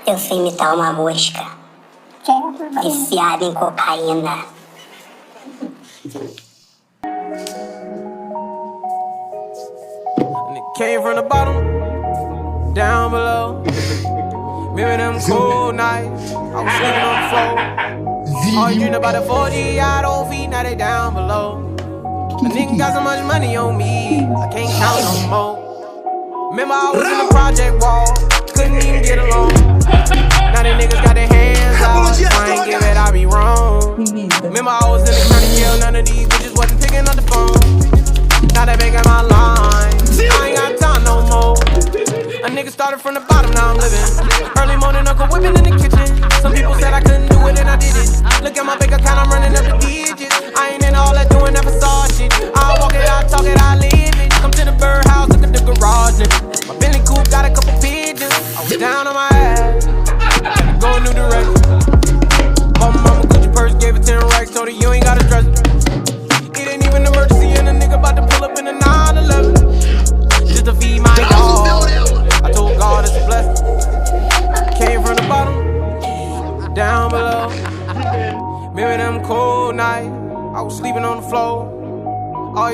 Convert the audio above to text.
Eu sei imitar uma mosca. Viciada em cocaína. And it came from the bottom, down below. Remember them cold nights, I was sleeping on the floor. All you dream about the 40, I don't feed, now they down below. A nigga got so much money on me, I can't count no more. Remember I was in the project wall, couldn't even get along. Now they niggas got their hands out, trying to give it, I be wrong. Remember I was in the county jail, none of these bitches wasn't picking up the phone. Now they making my line, I ain't got time no more. A nigga started from the bottom, now I'm living. Early morning, Uncle whipping in the kitchen. Some people said I couldn't do it and I did it. Look at my bank account, I'm running up the digits. I ain't in all that doing that facade shit. I walk it, I talk it, I live it. Come to the birdhouse, look at the garage. My Bentley coupe got a couple pigeons. I was down on my ass, go a new direction. Bought my mama Gucci purse, gave it 10 racks, told her you ain't gotta dress it. It ain't even an emergency and a nigga about to pull up in a 911. Just to feed my dog. I told God it's a blessing. Came from the bottom, down below. Remember them cold nights, I was sleeping on the floor.